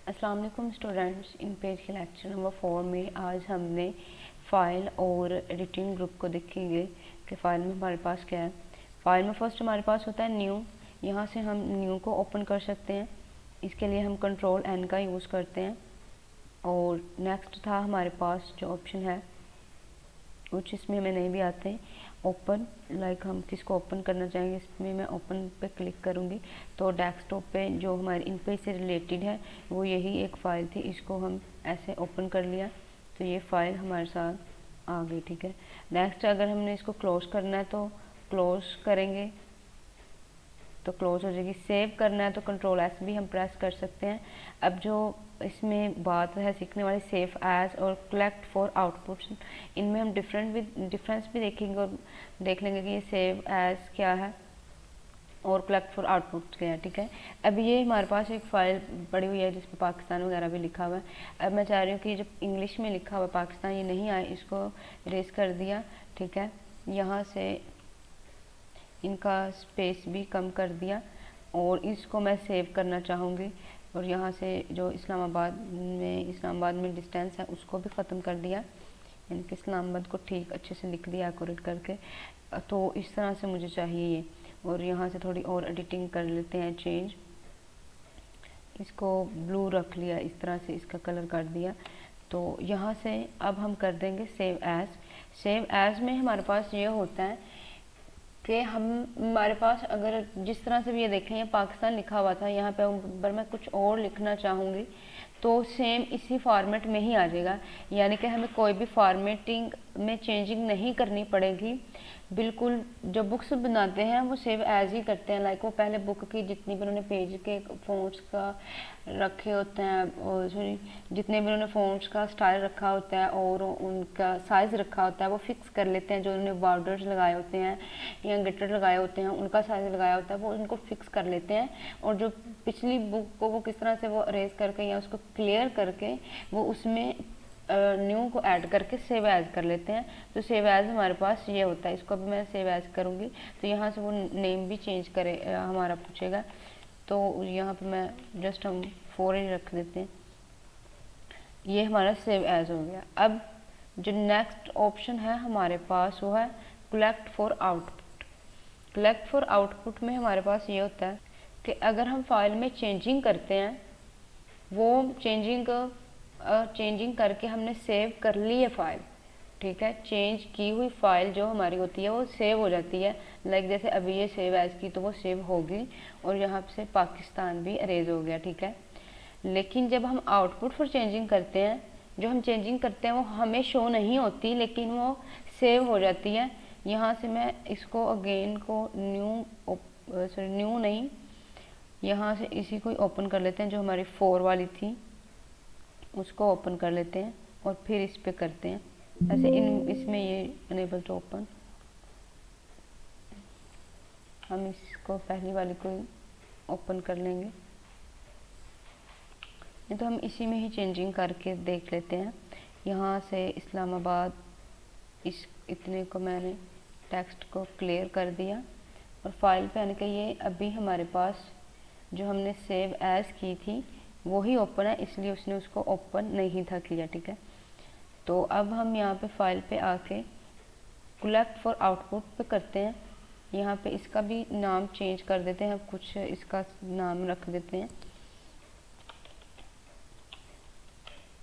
अस्सलाम वालेकुम स्टूडेंट्स। इन पेज के लेक्चर नंबर 4 में आज हमने फ़ाइल और एडिटिंग ग्रुप को देखेंगे कि फ़ाइल में हमारे पास क्या है। फ़ाइल में फर्स्ट हमारे पास होता है न्यू। यहाँ से हम न्यू को ओपन कर सकते हैं। इसके लिए हम कंट्रोल एन का यूज़ करते हैं। और नेक्स्ट था हमारे पास जो ऑप्शन है, कुछ इसमें हमें नहीं भी आते, ओपन, लाइक हम किसको ओपन करना चाहेंगे, इसमें मैं ओपन पे क्लिक करूँगी तो डेस्कटॉप पे जो हमारे इन पेज से रिलेटेड है वो यही एक फ़ाइल थी, इसको हम ऐसे ओपन कर लिया तो ये फ़ाइल हमारे साथ आ गई। ठीक है। नेक्स्ट अगर हमने इसको क्लोज़ करना है तो क्लोज़ करेंगे तो क्लोज हो जाएगी। सेव करना है तो कंट्रोल एस भी हम प्रेस कर सकते हैं। अब जो इसमें बात है सीखने वाली सेव एज और कलेक्ट फॉर आउटपुट्स, इनमें हम डिफरेंस भी देखेंगे और देख लेंगे कि ये सेव एज क्या है और कलेक्ट फॉर आउटपुट क्या है। ठीक है। अब ये हमारे पास एक फ़ाइल पड़ी हुई है जिसमें पाकिस्तान वगैरह भी लिखा हुआ है। अब मैं चाह रही हूँ कि जो इंग्लिश में लिखा हुआ पाकिस्तान ये नहीं आए, इसको इरेज कर दिया। ठीक है। यहाँ से इनका स्पेस भी कम कर दिया और इसको मैं सेव करना चाहूँगी और यहाँ से जो इस्लामाबाद में डिस्टेंस है उसको भी ख़त्म कर दिया, यानी कि इस्लामाबाद को ठीक अच्छे से लिख दिया एक्यूरेट करके। तो इस तरह से मुझे चाहिए ये। और यहाँ से थोड़ी और एडिटिंग कर लेते हैं, चेंज, इसको ब्लू रख लिया, इस तरह से इसका कलर कर दिया। तो यहाँ से अब हम कर देंगे सेव एज। सेव एज में हमारे पास ये होता है कि हमारे पास अगर जिस तरह से भी ये देखें, ये पाकिस्तान लिखा हुआ था, यहाँ पे अगर मैं कुछ और लिखना चाहूँगी तो सेम इसी फॉर्मेट में ही आ जाएगा, यानी कि हमें कोई भी फॉर्मेटिंग में चेंजिंग नहीं करनी पड़ेगी। बिल्कुल जो बुक्स बनाते हैं वो सेव एज ही करते हैं, लाइक वो पहले बुक की जितनी भी उन्होंने पेज के फ़ॉन्ट्स का रखे होते हैं और जितने भी उन्होंने फ़ॉन्ट्स का स्टाइल रखा होता है और उनका साइज़ रखा होता है वो फिक्स कर लेते हैं। जो उन्होंने बॉर्डर्स लगाए होते हैं या गिटर लगाए होते हैं उनका साइज़ लगाया होता है वो उनको फिक्स कर लेते हैं। और जो पिछली बुक को वो किस तरह से वो अरेज करके या उसको क्लियर करके वो उसमें न्यू को ऐड करके सेव एज कर लेते हैं। तो सेव एज हमारे पास ये होता है। इसको भी मैं सेव एज करूँगी तो यहाँ से वो नेम भी चेंज करे हमारा पूछेगा, तो यहाँ पे मैं जस्ट हम 4 ही रख देते हैं। ये हमारा सेव एज हो गया। अब जो नेक्स्ट ऑप्शन है हमारे पास वो है collect for output. Collect for output में हमारे पास ये होता है कि अगर हम फाइल में चेंजिंग करते हैं, वो चेंजिंग करके हमने सेव कर ली है फाइल। ठीक है। चेंज की हुई फाइल जो हमारी होती है वो सेव हो जाती है, लाइक जैसे अभी ये सेव एज की तो वो सेव होगी और यहाँ से पाकिस्तान भी अरेज हो गया। ठीक है। लेकिन जब हम आउटपुट फॉर चेंजिंग करते हैं, जो हम चेंजिंग करते हैं वो हमें शो नहीं होती लेकिन वो सेव हो जाती है। यहाँ से मैं इसको अगेन को न्यू नहीं, यहाँ से इसी को ओपन कर लेते हैं, जो हमारी 4 वाली थी उसको ओपन कर लेते हैं और फिर इस पे करते हैं ऐसे इसमें ये अनेबल टू ओपन। हम इसको पहली वाली को ओपन कर लेंगे, नहीं तो हम इसी में ही चेंजिंग करके देख लेते हैं। यहाँ से इस्लामाबाद इतने को मैंने टेक्स्ट को क्लियर कर दिया और फाइल पे आने के ये अभी हमारे पास जो हमने सेव एज की थी वही ओपन है, इसलिए उसने उसको ओपन नहीं था किया। ठीक है। तो अब हम यहाँ पे फाइल पे आके कलेक्ट फॉर आउटपुट पे करते हैं। यहाँ पे इसका भी नाम चेंज कर देते हैं, कुछ इसका नाम रख देते हैं,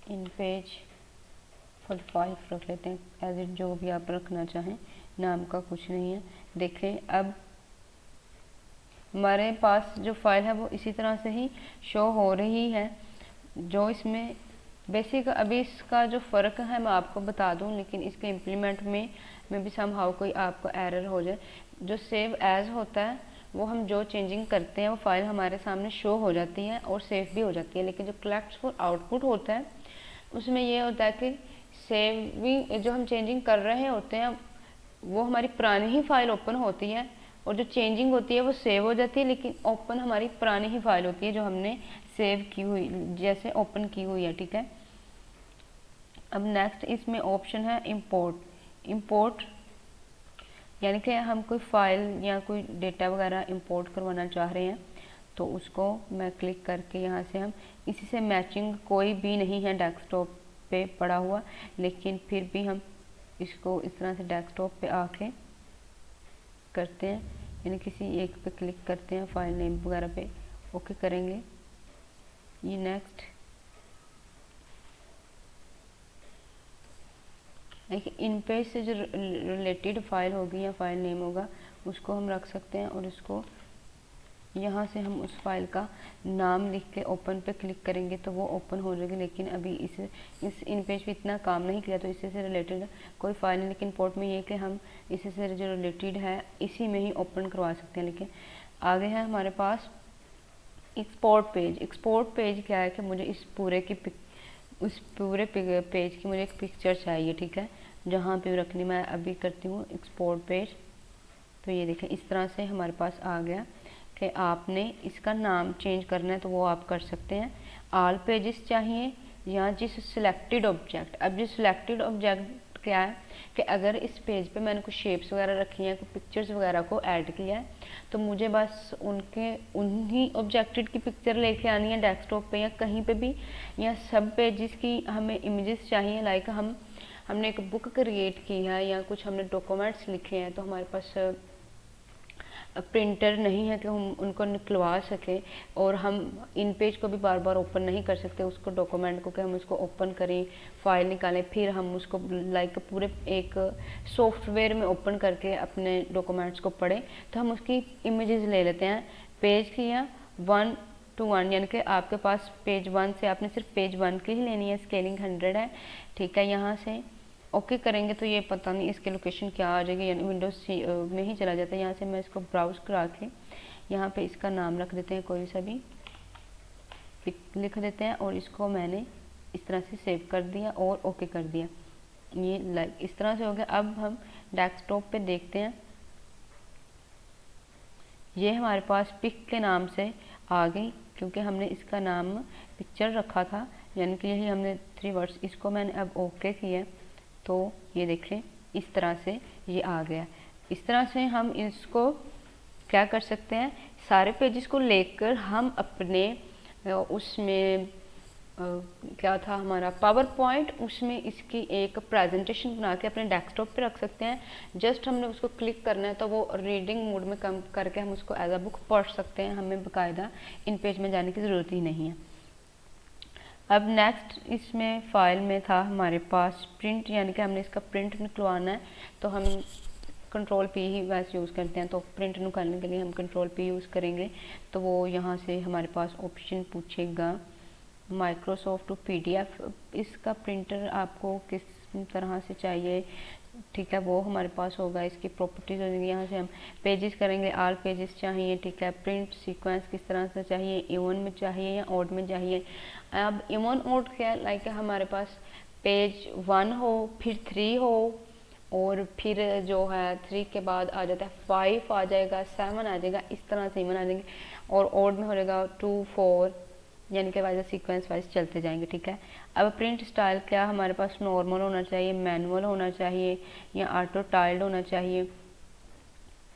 इन पेज 45 रख लेते हैं, एज इट जो भी आप रखना चाहें, नाम का कुछ नहीं है। देखें अब हमारे पास जो फाइल है वो इसी तरह से ही शो हो रही है। जो इसमें बेसिक अभी इसका जो फ़र्क है मैं आपको बता दूं, लेकिन इसके इम्प्लीमेंट में भी समहाउ कोई आपको एरर हो जाए। जो सेव एज होता है वो हम जो चेंजिंग करते हैं वो फाइल हमारे सामने शो हो जाती है और सेव भी हो जाती है। लेकिन जो कलेक्ट फॉर आउटपुट होता है उसमें ये होता है कि सेविंग जो हम चेंजिंग कर रहे होते हैं वो हमारी पुरानी ही फाइल ओपन होती है और जो चेंजिंग होती है वो सेव हो जाती है, लेकिन ओपन हमारी पुरानी ही फाइल होती है जो हमने सेव की हुई जैसे ओपन की हुई है। ठीक है। अब नेक्स्ट इसमें ऑप्शन है इंपोर्ट, यानी कि हम कोई फाइल या कोई डेटा वगैरह इंपोर्ट करवाना चाह रहे हैं तो उसको मैं क्लिक करके यहाँ से हम इसी से मैचिंग कोई भी नहीं है डेस्कटॉप पे पड़ा हुआ, लेकिन फिर भी हम इसको इस तरह से डेस्कटॉप पे आके करते हैं, यानी किसी एक पे क्लिक करते हैं, फाइल नेम वगैरह पे ओके करेंगे। ये नेक्स्ट इन पेज से जो रिलेटेड फाइल होगी या फाइल नेम होगा उसको हम रख सकते हैं, और इसको यहाँ से हम उस फाइल का नाम लिख के ओपन पे क्लिक करेंगे तो वो ओपन हो जाएगी। लेकिन अभी इस इन पेज पे इतना काम नहीं किया तो इससे रिलेटेड कोई फाइल नहीं, लेकिन पोर्ट में ये कि हम इसी से जो रिलेटेड है इसी में ही ओपन करवा सकते हैं। लेकिन आगे है हमारे पास एक्सपोर्ट पेज। एक्सपोर्ट पेज क्या है कि मुझे इस पूरे पेज की मुझे एक पिक्चर चाहिए, ठीक है, जहाँ पे रखनी। मैं अभी करती हूँ एक्सपोर्ट पेज। तो ये देखें इस तरह से हमारे पास आ गया कि आपने इसका नाम चेंज करना है तो वो आप कर सकते हैं। ऑल पेजेस चाहिए या जिस सिलेक्टेड ऑब्जेक्ट। अब जो सिलेक्टेड ऑब्जेक्ट क्या है कि अगर इस पेज पे मैंने कुछ शेप्स वगैरह रखी हैं, कुछ पिक्चर्स वगैरह को ऐड किया है, तो मुझे बस उन्हीं ऑब्जेक्टेड की पिक्चर लेके आनी है डेस्कटॉप पे या कहीं पे भी, या सब पेजेस की हमें इमेजेस चाहिए। लाइक हमने एक बुक क्रिएट की है या कुछ हमने डॉक्यूमेंट्स लिखे हैं, तो हमारे पास प्रिंटर नहीं है कि हम उनको निकलवा सकें, और हम इन पेज को भी बार बार ओपन नहीं कर सकते उसको डॉक्यूमेंट को, कि हम उसको ओपन करें, फाइल निकालें, फिर हम उसको लाइक पूरे एक सॉफ्टवेयर में ओपन करके अपने डॉक्यूमेंट्स को पढ़ें। तो हम उसकी इमेजेस ले लेते हैं पेज की, या 1 to 1, यानी कि आपके पास पेज 1 से आपने सिर्फ पेज 1 की ही लेनी है, स्केलिंग 100 है, ठीक है। यहाँ से ओके करेंगे तो ये पता नहीं इसकी लोकेशन क्या आ जाएगी, यानी विंडोज में ही चला जाता है। यहाँ से मैं इसको ब्राउज करा के यहाँ पे इसका नाम रख देते हैं, कोई सा भी लिख देते हैं, और इसको मैंने इस तरह से सेव कर दिया और ओके कर दिया। ये इस तरह से हो गया। अब हम डेस्कटॉप पे देखते हैं, ये हमारे पास पिक के नाम से आ गई क्योंकि हमने इसका नाम पिक्चर रखा था, यानी कि यही हमने 3 वर्ड्स। इसको मैंने अब ओके किया तो ये देखें इस तरह से ये आ गया। इस तरह से हम इसको क्या कर सकते हैं, सारे पेजेस को लेकर हम अपने उसमें क्या था हमारा पावर पॉइंट, उसमें इसकी एक प्रेजेंटेशन बना के अपने डेस्कटॉप पे रख सकते हैं। जस्ट हमने उसको क्लिक करना है तो वो रीडिंग मोड में कम करके हम उसको एज अ बुक पढ़ सकते हैं, हमें बाकायदा इन पेज में जाने की ज़रूरत ही नहीं है। अब नेक्स्ट इसमें फाइल में था हमारे पास प्रिंट, यानी कि हमने इसका प्रिंट निकलवाना है, तो हम कंट्रोल पी ही वैसे यूज़ करते हैं। तो प्रिंट निकालने के लिए हम कंट्रोल पी यूज़ करेंगे, तो वो यहाँ से हमारे पास ऑप्शन पूछेगा माइक्रोसॉफ्ट टू PDF। इसका प्रिंटर आपको किस तरह से चाहिए, ठीक है, वो हमारे पास होगा। इसकी प्रॉपर्टीज हो जाएगी, यहाँ से हम पेजेस करेंगे, ऑल पेजेस चाहिए, ठीक है। प्रिंट सीक्वेंस किस तरह से चाहिए, इवन में चाहिए या ऑड में चाहिए। अब इवन ऑड क्या है, लाइक हमारे पास पेज 1 हो, फिर 3 हो, और फिर जो है 3 के बाद आ जाता है 5 आ जाएगा, 7 आ जाएगा, इस तरह से इवन आ जाएंगे। और ऑड में हो जाएगा 2, 4, यानी कि वाइज सीक्वेंस वाइज चलते जाएंगे, ठीक है। अब प्रिंट स्टाइल क्या हमारे पास नॉर्मल होना चाहिए, मैनुअल होना चाहिए, या ऑटो टाइल्ड होना चाहिए।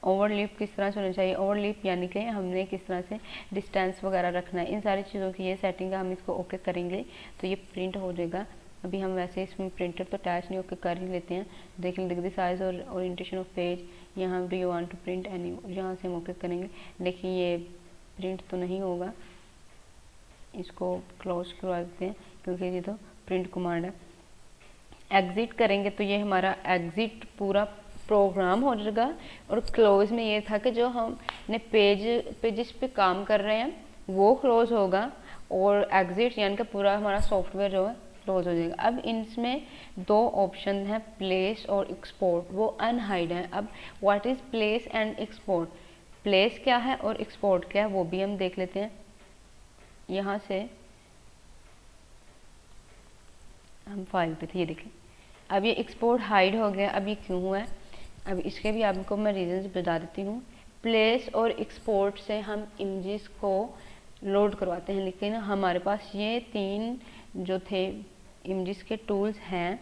ओवरलिप किस तरह से होना चाहिए, ओवरलिप यानी कि हमने किस तरह से डिस्टेंस वगैरह रखना है, इन सारी चीज़ों की ये सेटिंग है। हम इसको ओके करेंगे तो ये प्रिंट हो जाएगा। अभी हम वैसे इसमें प्रिंटर तो अटैच नहीं ओके कर ही लेते हैं। देख द साइज और ओरिएंटेशन ऑफ पेज, यहाँ do you want to print any, यहाँ से हम ओके करेंगे। लेकिन ये प्रिंट तो नहीं होगा, इसको क्लोज करवा देते हैं क्योंकि ये तो प्रिंट कमांड है। एग्जिट करेंगे तो ये हमारा एग्जिट पूरा प्रोग्राम हो जाएगा। और क्लोज में ये था कि जो हमने पेजेस पे काम कर रहे हैं वो क्लोज होगा, और एग्जिट यानी कि पूरा हमारा सॉफ्टवेयर जो है क्लोज हो जाएगा। अब इसमें 2 ऑप्शन हैं, प्लेस और एक्सपोर्ट, वो अनहाइड है। अब what is place and export, place क्या है और एक्सपोर्ट क्या है वो भी हम देख लेते हैं। यहाँ से हम फाइल पे थे, ये देखें अब ये एक्सपोर्ट हाइड हो गया। अब ये क्यों हुआ है, अब इसके भी आपको मैं रीजंस बता देती हूँ। प्लेस और एक्सपोर्ट से हम इमेजेस को लोड करवाते हैं, लेकिन हमारे पास ये 3 जो थे इमेजेस के टूल्स हैं,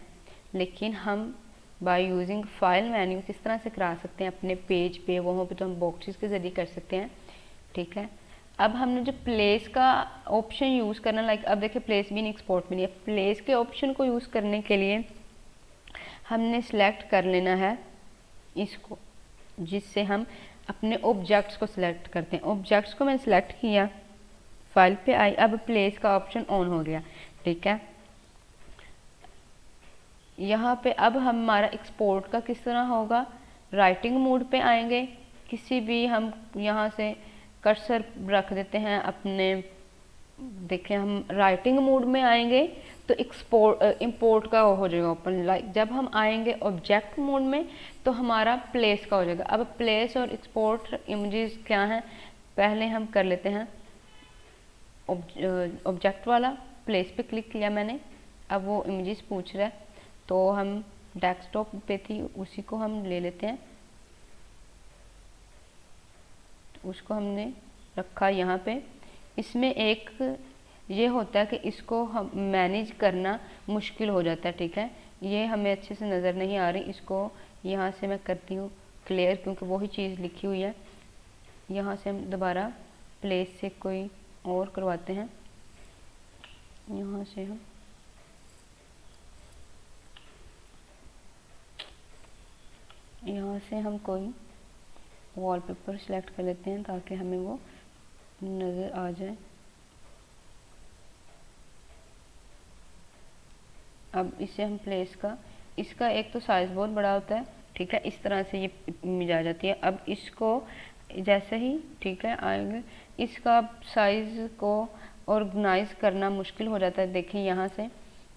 लेकिन हम बाय यूजिंग फाइल मेन्यू किस तरह से करा सकते हैं अपने पेज पे, वहाँ पे तो हम बॉक्सेस के ज़रिए कर सकते हैं, ठीक है। अब हमने जो प्लेस का ऑप्शन यूज़ करना, लाइक अब देखिए प्लेस भी नहीं एक्सपोर्ट भी नहीं है, प्लेस के ऑप्शन को यूज़ करने के लिए हमने सिलेक्ट कर लेना है इसको, जिससे हम अपने ऑब्जेक्ट्स को सिलेक्ट करते हैं। ऑब्जेक्ट्स को मैंने सिलेक्ट किया, फाइल पे आई, अब प्लेस का ऑप्शन ऑन हो गया, ठीक है। यहाँ पे अब हमारा एक्सपोर्ट का किस तरह होगा, राइटिंग मोड पे आएंगे, किसी भी हम यहाँ से कर्सर रख देते हैं अपने, देखें हम राइटिंग मोड में आएंगे तो एक्सपोर्ट इंपोर्ट का हो जाएगा ओपन। लाइक जब हम आएंगे ऑब्जेक्ट मोड में तो हमारा प्लेस का हो जाएगा। अब प्लेस और एक्सपोर्ट इमेजेस क्या हैं, पहले हम कर लेते हैं ऑब्जेक्ट वाला, प्लेस पे क्लिक किया मैंने, अब वो इमेजेस पूछ रहा है तो हम डेस्कटॉप पे थी उसी को हम ले लेते हैं, उसको हमने रखा यहाँ पे। इसमें एक ये होता है कि इसको हम मैनेज करना मुश्किल हो जाता है, ठीक है, ये हमें अच्छे से नज़र नहीं आ रही, इसको यहाँ से मैं करती हूँ क्लियर क्योंकि वही चीज़ लिखी हुई है। यहाँ से हम दोबारा प्लेस से कोई और करवाते हैं, यहाँ से हम कोई वॉलपेपर सेलेक्ट कर लेते हैं ताकि हमें वो नज़र आ जाए। अब इसे हम प्लेस का, इसका एक तो साइज़ बहुत बड़ा होता है, ठीक है, इस तरह से ये इमेज आ जाती है। अब इसको जैसे ही, ठीक है, आएंगे, इसका साइज़ को ऑर्गेनाइज करना मुश्किल हो जाता है। देखिए यहाँ से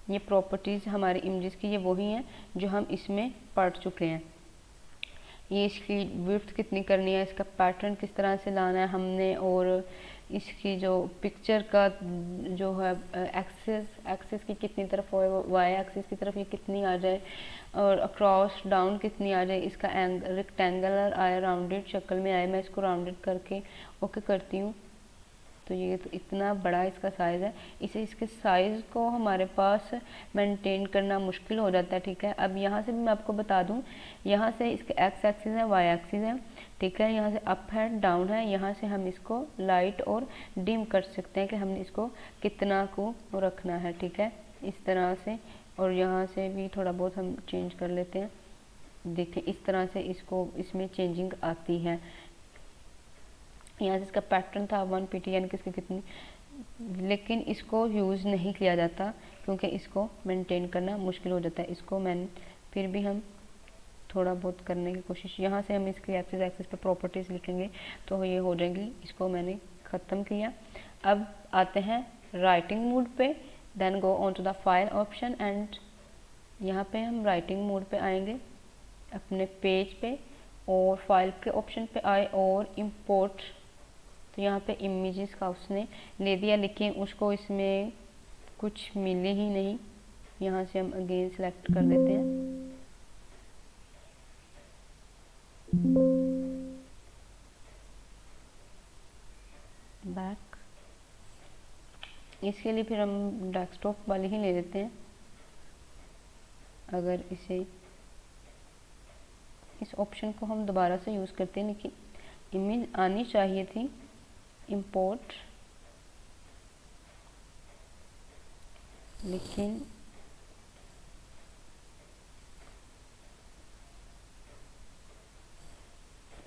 ये प्रॉपर्टीज़ हमारी इमेजेस की ये वही हैं जो हम इसमें पढ़ चुके हैं। ये इसकी विड्थ कितनी करनी है, इसका पैटर्न किस तरह से लाना है हमने, और इसकी जो पिक्चर का जो है एक्सिस की कितनी तरफ हो, वाई एक्सिस की तरफ ये कितनी आ जाए, और अक्रॉस डाउन कितनी आ जाए, इसका रेक्टेंगुलर आए, राउंडेड शक्ल में आए, मैं इसको राउंडेड करके ओके करती हूँ। तो ये तो इतना बड़ा इसका साइज़ है, इसके साइज़ को हमारे पास मेंटेन करना मुश्किल हो जाता है, ठीक है। अब यहाँ से भी मैं आपको बता दूँ, यहाँ से इसके एक्स एक्सिस है, वाई एक्सिस है, ठीक है, यहाँ से अप है, डाउन है, यहाँ से हम इसको लाइट और डिम कर सकते हैं कि हमने इसको कितना को रखना है, ठीक है, इस तरह से। और यहाँ से भी थोड़ा बहुत हम चेंज कर लेते हैं, देखिए इस तरह से इसको इसमें चेंजिंग आती है। यहाँ से इसका पैटर्न था 1 pt यानी कि इसकी कितनी, लेकिन इसको यूज़ नहीं किया जाता क्योंकि इसको मेंटेन करना मुश्किल हो जाता है। इसको मैंने फिर भी हम थोड़ा बहुत करने की कोशिश, यहाँ से हम इसकी एक्सिस पे प्रॉपर्टीज़ लिखेंगे तो ये हो जाएगी। इसको मैंने ख़त्म किया। अब आते हैं राइटिंग मोड पे, then go on to the file option and यहाँ पे हम राइटिंग मोड पे आएंगे अपने पेज पे, और फाइल के ऑप्शन पे आए और इम्पोर्ट, तो यहाँ पे इमेजेस का उसने ले दिया लेकिन उसको इसमें कुछ मिले ही नहीं। यहाँ से हम अगेन सेलेक्ट कर देते हैं, बैक, इसके लिए फिर हम डेस्कटॉप वाले ही ले लेते हैं। अगर इसे इस ऑप्शन को हम दोबारा से यूज़ करते हैं, लेकिन इमेज आनी चाहिए थी, इंपोर्ट, लेकिन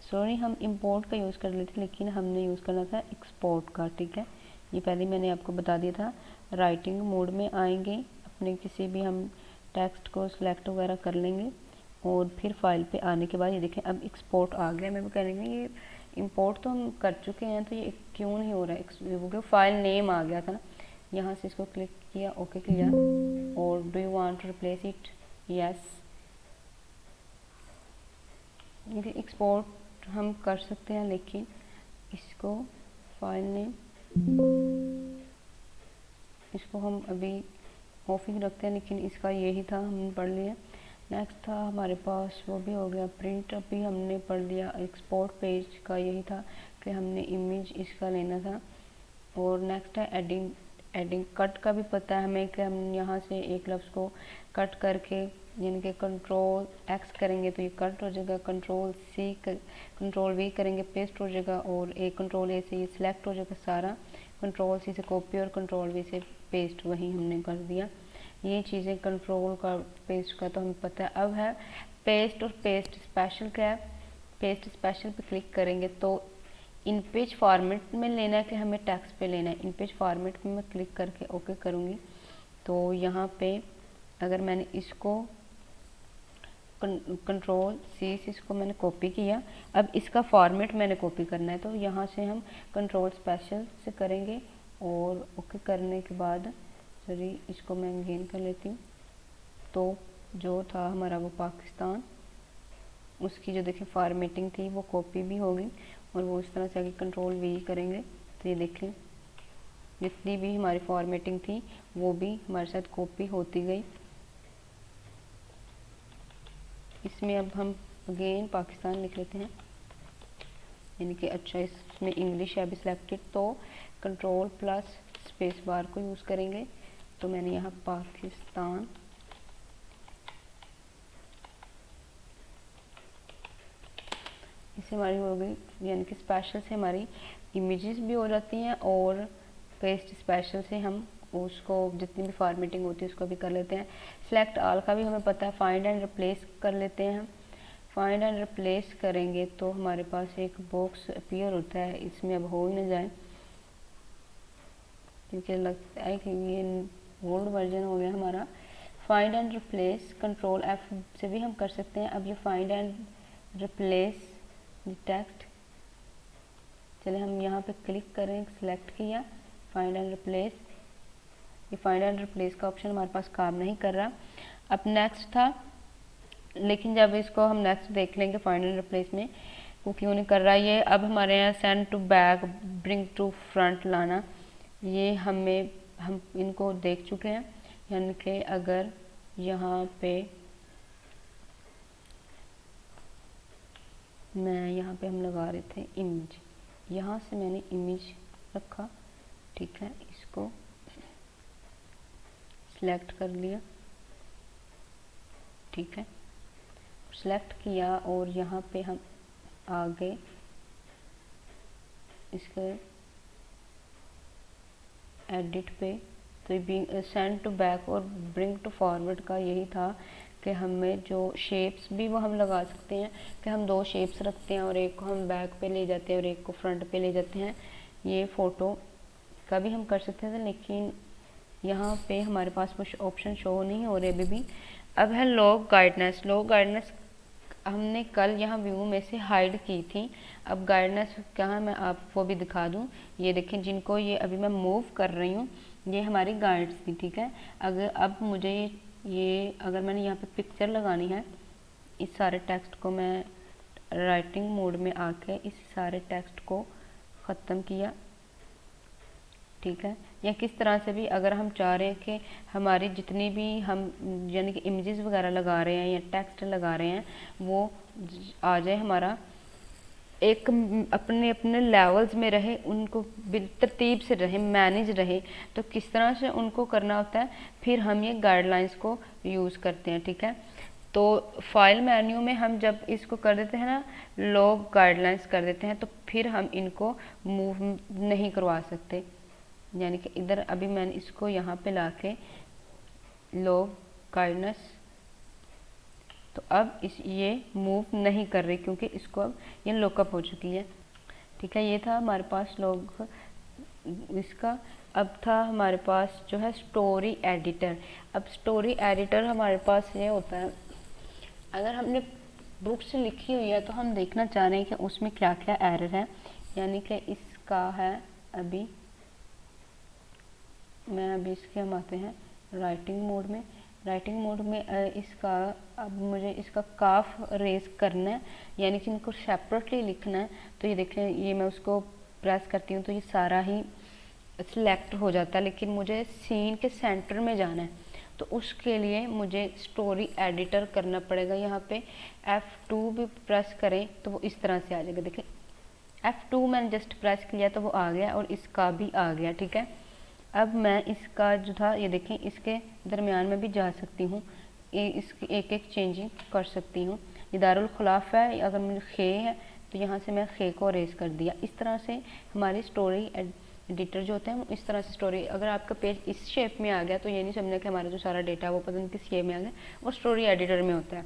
सॉरी हम इंपोर्ट का यूज़ कर लेते लेकिन हमने यूज़ करना था एक्सपोर्ट का, ठीक है। ये पहले मैंने आपको बता दिया था। राइटिंग मोड में आएंगे, अपने किसी भी हम टेक्स्ट को सिलेक्ट वगैरह कर लेंगे और फिर फाइल पे आने के बाद ये देखें अब एक्सपोर्ट आ गया। मैं वो करेंगे ये इंपोर्ट तो हम कर चुके हैं तो ये क्यों नहीं हो रहा है, वो फाइल नेम आ गया था ना। यहाँ से इसको क्लिक किया, ओके किया, और do you want to replace it, yes. Export हम कर सकते हैं लेकिन इसको फाइल नेम, इसको हम अभी ऑफ ही रखते हैं, लेकिन इसका यही था, हमने पढ़ लिया। नेक्स्ट था हमारे पास, वो भी हो गया प्रिंट, अभी हमने पढ़ लिया। एक्सपोर्ट पेज का यही था कि हमने इमेज इसका लेना था। और नेक्स्ट है एडिंग कट का भी पता है हमें कि हम यहाँ से एक लफ्ज़ को कट करके यानी कि कंट्रोल एक्स करेंगे तो ये कट हो जाएगा, कंट्रोल वी करेंगे पेस्ट हो जाएगा, और एक कंट्रोल ए से ये सिलेक्ट हो जाएगा सारा, कंट्रोल सी से कॉपी और कंट्रोल वी से पेस्ट, वही हमने कर दिया। ये चीज़ें कंट्रोल का पेस्ट का तो हमें पता है। अब है पेस्ट और पेस्ट स्पेशल क्या है। पेस्ट स्पेशल पे क्लिक करेंगे तो इन पेज फॉर्मेट में लेना है कि हमें टेक्स्ट पे लेना है। इन पेज फॉर्मेट में मैं क्लिक करके ओके करूँगी तो यहाँ पे अगर मैंने इसको कंट्रोल सी से इसको मैंने कॉपी किया, अब इसका फॉर्मेट मैंने कॉपी करना है तो यहाँ से हम कंट्रोल स्पेशल से करेंगे और ओके करने के बाद सॉरी इसको मैं गेन कर लेती हूँ। तो जो था हमारा वो पाकिस्तान, उसकी जो देखिए फॉर्मेटिंग थी वो कॉपी भी होगी और वो इस तरह से आगे कंट्रोल वी करेंगे तो ये देखें जितनी भी हमारी फॉर्मेटिंग थी वो भी हमारे साथ कॉपी होती गई। इसमें अब हम अगेन पाकिस्तान लिख लेते हैं, यानी कि अच्छा इसमें इंग्लिश है अभी सिलेक्टेड तो कंट्रोल प्लस स्पेस बार को यूज़ करेंगे। तो मैंने यहाँ पाकिस्तान इससे हमारी हो गई, यानी कि स्पेशल से हमारी इमेजेस भी हो जाती हैं और पेस्ट स्पेशल से हम उसको जितनी भी फॉर्मेटिंग होती है उसको भी कर लेते हैं। सिलेक्ट ऑल का भी हमें पता है, फाइंड एंड रिप्लेस कर लेते हैं। फाइंड एंड रिप्लेस करेंगे तो हमारे पास एक बॉक्स अपीयर होता है, इसमें अब हो ही ना जाए क्योंकि लगता है कि ये ओल्ड वर्जन हो गया हमारा। Find and replace control F से भी हम कर सकते हैं। अब ये फाइंड एंड रिप्लेस टेक्स्ट, चले हम यहाँ पे क्लिक करें, सिलेक्ट किया फाइंड एंड रिप्लेस, ये फाइंड एंड रिप्लेस का ऑप्शन हमारे पास काम नहीं कर रहा। अब नेक्स्ट था, लेकिन जब इसको हम नेक्स्ट देख लेंगे फाइंड एंड रिप्लेस में वो क्यों नहीं कर रहा। ये अब हमारे यहाँ send to back bring to front लाना, ये हम इनको देख चुके हैं। यानी कि अगर यहाँ पे हम लगा रहे थे इमेज, यहाँ से मैंने इमेज रखा, ठीक है, इसको सिलेक्ट कर लिया, ठीक है, सिलेक्ट किया और यहाँ पे हम आगे इसके एडिट पे तो सेंड टू बैक और ब्रिंग टू फॉरवर्ड का यही था कि हमें जो शेप्स भी वो हम लगा सकते हैं कि हम दो शेप्स रखते हैं और एक को हम बैक पे ले जाते हैं और एक को फ्रंट पे ले जाते हैं। ये फ़ोटो का भी हम कर सकते थे लेकिन यहाँ पे हमारे पास कुछ ऑप्शन शो नहीं हो रहे अभी भी। अब है लॉग गाइडनेस। लॉग गाइडनेस हमने कल यहाँ व्यू में से हाइड की थी। अब गाइडनेस कहाँ मैं आपको भी दिखा दूँ, ये देखें जिनको ये अभी मैं मूव कर रही हूँ ये हमारी गाइड्स थी, ठीक है। अगर अब मुझे ये अगर मैंने यहाँ पे पिक्चर लगानी है, इस सारे टेक्स्ट को मैं राइटिंग मोड में आके इस सारे टेक्स्ट को ख़त्म किया, ठीक है। या किस तरह से भी अगर हम चाह रहे हैं कि हमारी जितनी भी हम यानी कि इमेजेस वगैरह लगा रहे हैं या टेक्स्ट लगा रहे हैं वो आ जाए हमारा एक अपने अपने लेवल्स में रहे, उनको तरतीब से रहे, मैनेज रहे, तो किस तरह से उनको करना होता है फिर हम ये गाइडलाइंस को यूज़ करते हैं, ठीक है। तो फाइल मेन्यू में हम जब इसको कर देते हैं ना लॉग गाइडलाइंस कर देते हैं तो फिर हम इनको मूव नहीं करवा सकते। यानी कि इधर अभी मैंने इसको यहाँ पे लाके लॉग गाइडनेस, तो अब ये मूव नहीं कर रही क्योंकि इसको अब ये लॉकअप हो चुकी है, ठीक है। ये था हमारे पास लॉग इसका। अब था हमारे पास जो है स्टोरी एडिटर। अब स्टोरी एडिटर हमारे पास ये होता है अगर हमने बुक से लिखी हुई है तो हम देखना चाह रहे हैं कि उसमें क्या क्या एरर है। यानी कि इसका है अभी इसके हम आते हैं राइटिंग मोड में। राइटिंग मोड में इसका अब मुझे इसका काफ रेज करना है, यानी कि इनको सेपरेटली लिखना है। तो ये देखें ये मैं उसको प्रेस करती हूँ तो ये सारा ही सिलेक्ट हो जाता है, लेकिन मुझे सीन के सेंटर में जाना है तो उसके लिए मुझे स्टोरी एडिटर करना पड़ेगा। यहाँ पे F2 भी प्रेस करें तो वो इस तरह से आ जाएगा। देखें F2 मैंने जस्ट प्रेस किया तो वो आ गया और इसका भी आ गया, ठीक है। अब मैं इसका जो था ये देखें, इसके दरमियान में भी जा सकती हूँ, इसकी एक एक चेंजिंग कर सकती हूँ। ये दारुल खुलाफ है, अगर मुझे खे है तो यहाँ से मैं खे को अरेज कर दिया। इस तरह से हमारी स्टोरी एडिटर जो होते हैं वो इस तरह से स्टोरी, अगर आपका पेज इस शेप में आ गया तो ये नहीं समझना कि हमारा जो सारा डेटा वो पता नहीं किस शेप में आ गया, वो स्टोरी एडिटर में होता है।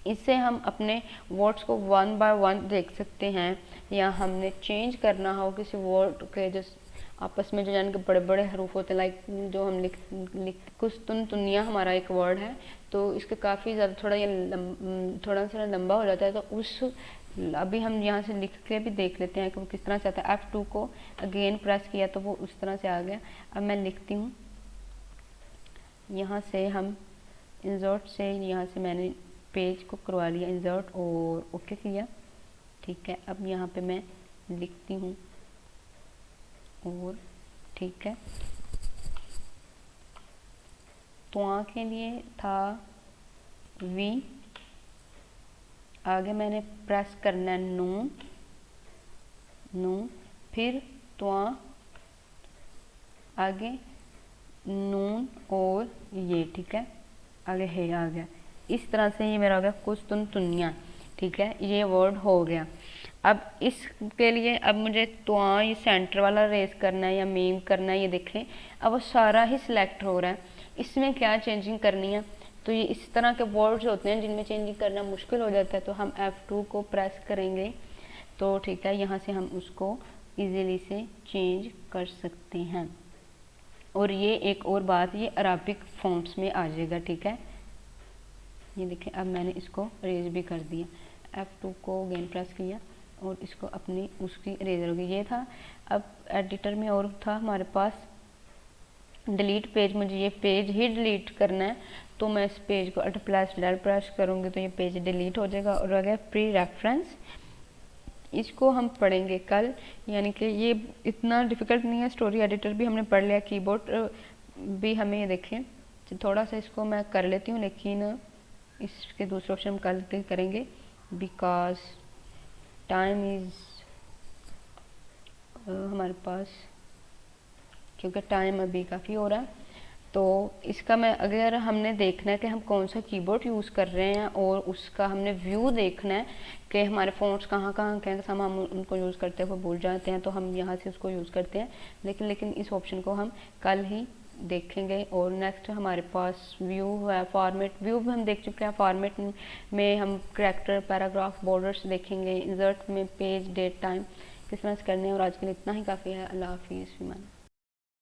इससे हम अपने वर्ड्स को वन बाय वन देख सकते हैं, या हमने चेंज करना हो किसी वर्ड के जो आपस में जो यानी कि बड़े बड़े हरूफ होते हैं, लाइक जो हम लिख कुछ तुनिया हमारा एक वर्ड है तो इसके काफ़ी ज़्यादा थोड़ा सा लंबा हो जाता है, तो उस अभी हम यहाँ से लिख के भी देख लेते हैं कि वो किस तरह से आता है। F2 को अगेन प्रेस किया तो वो उस तरह से आ गया। अब मैं लिखती हूँ, यहाँ से हम इंसर्ट से, यहाँ से मैंने पेज को करवा लिया इंसर्ट और ओके किया, ठीक है। अब यहाँ पे मैं लिखती हूँ और ठीक है, तो के लिए था वी, आगे मैंने प्रेस करना है नून, फिर तो आगे नून और ये, ठीक है, आगे है आ गया। इस तरह से ये मेरा हो गया कुछ तुनिया, ठीक है, ये वर्ड हो गया। अब इसके लिए अब मुझे तो ये सेंटर वाला रेस करना है या मीम करना है, ये देखें अब वो सारा ही सिलेक्ट हो रहा है। इसमें क्या चेंजिंग करनी है, तो ये इस तरह के वर्ड्स होते हैं जिनमें चेंजिंग करना मुश्किल हो जाता है, तो हम F2 को प्रेस करेंगे तो ठीक है, यहाँ से हम उसको इजीली से चेंज कर सकते हैं। और ये एक और बात, ये अराबिक फॉन्ट्स में आ जाएगा, ठीक है। ये देखें अब मैंने इसको रेज भी कर दिया, F2 को अगेन प्रेस किया और इसको अपनी उसकी रेजर हो गई, ये था। अब एडिटर में और था हमारे पास डिलीट पेज, मुझे ये पेज ही डिलीट करना है तो मैं इस पेज को Alt+Del प्रेस करूँगी तो ये पेज डिलीट हो जाएगा। और अगर प्री रेफरेंस, इसको हम पढ़ेंगे कल, यानी कि ये इतना डिफ़िकल्ट नहीं है, स्टोरी एडिटर भी हमने पढ़ लिया, कीबोर्ड भी हमें ये देखें थोड़ा सा इसको मैं कर लेती हूँ, लेकिन इसके दूसरे ऑप्शन हम कल करेंगे बिकॉज टाइम इज़ हमारे पास, क्योंकि टाइम अभी काफ़ी हो रहा है। तो इसका मैं, अगर हमने देखना है कि हम कौन सा कीबोर्ड यूज़ कर रहे हैं और उसका हमने व्यू देखना है कि हमारे फ़ॉन्ट्स कहाँ कहाँ हैं, हम उनको यूज़ करते हुए भूल जाते हैं तो हम यहाँ से उसको यूज़ करते हैं, लेकिन इस ऑप्शन को हम कल ही देखेंगे। और नेक्स्ट हमारे पास व्यू है, फॉर्मेट, व्यू भी हम देख चुके हैं, फॉर्मेट में हम करैक्टर, पैराग्राफ, बॉर्डर्स देखेंगे, इंसर्ट में पेज, डेट, टाइम किस तरह से करने हैं। और आज के लिए इतना ही काफ़ी है। अल्लाह हाफिज़।